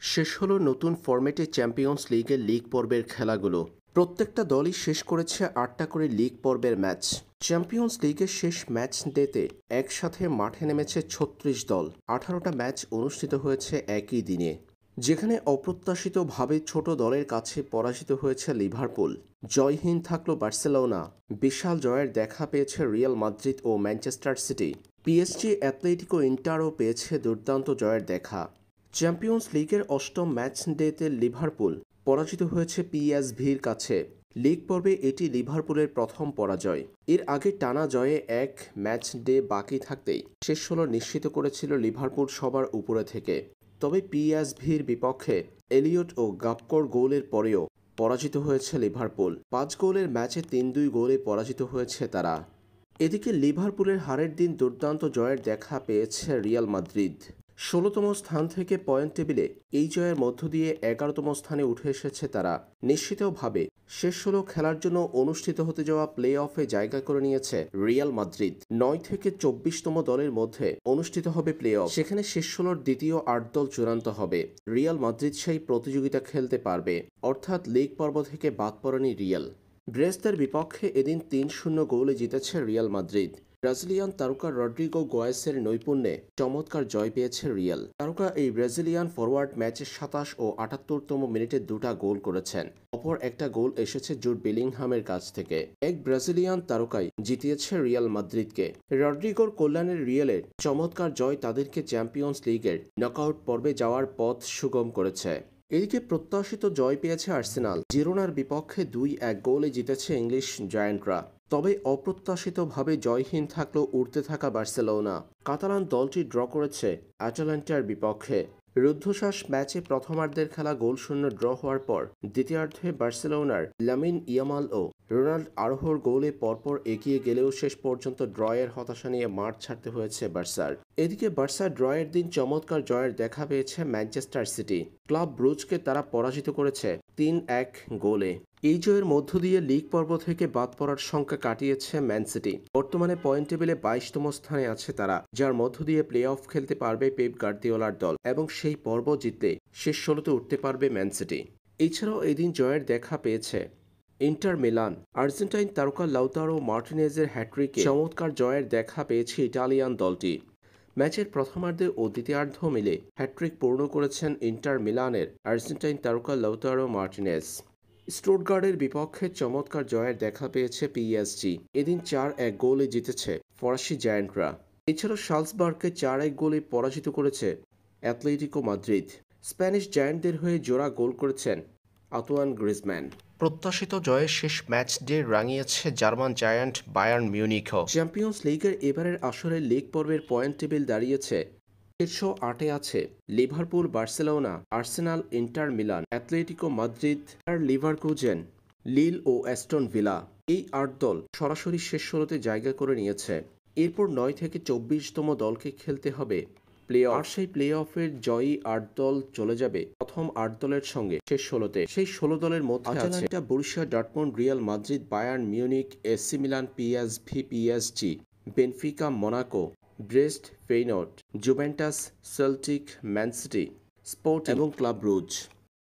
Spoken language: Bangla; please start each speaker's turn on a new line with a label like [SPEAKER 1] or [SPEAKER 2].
[SPEAKER 1] শেষ হলো নতুন ফরম্যাটে চ্যাম্পিয়ন্স লিগের লিগ পর্বের খেলাগুলো। প্রত্যেকটা দলই শেষ করেছে ৮টা করে লিগ পর্বের ম্যাচ। চ্যাম্পিয়ন্স লিগের শেষ ম্যাচ ডেতে একসাথে মাঠে নেমেছে ৩৬ দল। ১৮টা ম্যাচ অনুষ্ঠিত হয়েছে একই দিনে, যেখানে অপ্রত্যাশিতভাবে ছোট দলের কাছে পরাজিত হয়েছে লিভারপুল। জয়হীন থাকলো বার্সেলোনা। বিশাল জয়ের দেখা পেয়েছে রিয়াল মাদ্রিদ ও ম্যানচেস্টার সিটি। পিএসজি, অ্যাথলেটিকো, ইন্টারও পেয়েছে দুর্দান্ত জয়ের দেখা। চ্যাম্পিয়ন্স লিগের অষ্টম ম্যাচ ডেতে লিভারপুল পরাজিত হয়েছে পিএসভির কাছে। লিগ পর্বে এটি লিভারপুলের প্রথম পরাজয়। এর আগে টানা জয়ে এক ম্যাচ ডে বাকি থাকতেই শেষ ষোলো নিশ্চিত করেছিল লিভারপুল সবার উপরে থেকে। তবে পিএসভির বিপক্ষে এলিয়ট ও গাপকোর গোলের পরেও পরাজিত হয়েছে লিভারপুল। ৫ গোলের ম্যাচে ৩-২ গোলে পরাজিত হয়েছে তারা। এদিকে লিভারপুলের হারের দিন দুর্দান্ত জয়ের দেখা পেয়েছে রিয়াল মাদ্রিদ। ১৬তম স্থান থেকে পয়েন্ট টেবিলে এই জয়ের মধ্য দিয়ে ১১তম স্থানে উঠে এসেছে তারা। নিশ্চিতভাবে শেষ ১৬ খেলার জন্য অনুষ্ঠিত হতে যাওয়া প্লে অফে জায়গা করে নিয়েছে রিয়াল মাদ্রিদ। ৯ থেকে ২৪তম দলের মধ্যে অনুষ্ঠিত হবে প্লে অফ। সেখানে শেষ ১৬র দ্বিতীয় ৮ দল চূড়ান্ত হবে। রিয়াল মাদ্রিদ সেই প্রতিযোগিতা খেলতে পারবে, অর্থাৎ লিগ পর্ব থেকে বাদ পড়েনি রিয়াল। ব্রেস্তের বিপক্ষে এদিন ৩-০ গোলে জিতেছে রিয়াল মাদ্রিদ। ব্রাজিলিয়ান তারকা রড্রিগো গোয়েসের নৈপুণ্যে চমৎকার জয় পেয়েছে রিয়াল। তারকা এই ব্রাজিলিয়ান ফরওয়ার্ড ম্যাচে ২৭ ও ৭৮তম মিনিটে দুটা গোল করেছেন। অপর একটা গোল এসেছে জুড বেলিংহামের কাছ থেকে। এক ব্রাজিলিয়ান তারকাই জিতিয়েছে রিয়াল মাদ্রিদকে। রড্রিগোর কল্যাণে রিয়ালের চমৎকার জয় তাদেরকে চ্যাম্পিয়ন্স লিগের নকআউট পর্বে যাওয়ার পথ সুগম করেছে। এদিকে প্রত্যাশিত জয় পেয়েছে আর্সেনাল। জিরোনার বিপক্ষে ২-১ গোলে জিতেছে ইংলিশ জায়ান্টরা। তবে অপ্রত্যাশিতভাবে জয়হীন থাকলো উড়তে থাকা বার্সেলোনা। কাতালান দলটি ড্র করেছে অ্যাটালান্টার বিপক্ষে। রুদ্ধশ্বাস ম্যাচে প্রথমার্ধের খেলা গোলশূন্য ড্র হওয়ার পর দ্বিতীয়ার্ধে বার্সেলোনার লামিন ইয়ামাল ও রোনাল্ড আরোহোর গোলে পরপর এগিয়ে গেলেও শেষ পর্যন্ত ড্রয়ের হতাশা নিয়ে মাঠ ছাড়তে হয়েছে বার্সার। এদিকে বার্সার ড্রয়ের দিন চমৎকার জয়ের দেখা পেয়েছে ম্যানচেস্টার সিটি। ক্লাব ব্রুজকে তারা পরাজিত করেছে ৩-১ গোলে। এই জয়ের মধ্য দিয়ে লিগ পর্ব থেকে বাদ পড়ার সংখ্যা কাটিয়েছে ম্যান সিটি। বর্তমানে পয়েন্ট টেবিলে ২২তম স্থানে আছে তারা, যার মধ্য দিয়ে প্লে অফ খেলতে পারবে পেপ গার্দিওলার দল এবং সেই পর্ব জিতলে শেষ ১৬তে উঠতে পারবে ম্যান সিটি। এছাড়াও এদিন জয়ের দেখা পেয়েছে ইন্টার মিলান। আর্জেন্টাইন তারকা লাউতারো মার্টিনেজের হ্যাট্রিকে চমৎকার জয়ের দেখা পেয়েছে ইটালিয়ান দলটি। ম্যাচের প্রথমার্ধে ও দ্বিতীয়ার্ধ মিলে হ্যাট্রিক পূর্ণ করেছেন ইন্টার মিলানের আর্জেন্টাইন তারকা লাউতারো মার্টিনেজ। স্টুটগার্টের বিপক্ষে চমৎকার জয়ের দেখা পেয়েছে পিএসজি। এদিন ৪-১ গোলে জিতেছে ফরাসি জায়ান্টরা। এছাড়াও সালসবার্গকে ৪-১ গোলে পরাজিত করেছে অ্যাথলেটিকো মাদ্রিদ। স্প্যানিশ জায়ান্টদের হয়ে জোড়া গোল করেছেন আন্তোয়ান গ্রিজম্যান। প্রত্যাশিত জয়ের শেষ ম্যাচ ডে রাঙিয়েছে জার্মান জায়ান্ট বায়ার্ন মিউনিখও। চ্যাম্পিয়ন্স লিগের এবারের আসরের লিগ পর্বের পয়েন্ট টেবিল দাঁড়িয়েছে শীর্ষ ৮-এ আছে Liverpool, Barcelona, Arsenal, Inter Milan, Atletico Madrid, আর লিভারকুজেন, লিল ও অ্যাস্টন ভিলা। এই ৮ দল সরাসরি শেষ ১৬তে জায়গা করে নিয়েছে। এরপর ৯ থেকে ২৪তম দলকে খেলতে হবে প্লে অফ। আর সেই প্লে অফের জয়ী ৮ দল চলে যাবে প্রথম ৮ দলের সঙ্গে শেষ ১৬তে। সেই ১৬ দলের মধ্যে আছে Borussia Dortmund, Real Madrid, Bayern Munich, AC Milan, PSV, PSG, Benfica, Monaco, Brest, Feyenoord, Juventus, Celtic, Man City, Sporting এবং ক্লাব ব্রুজ।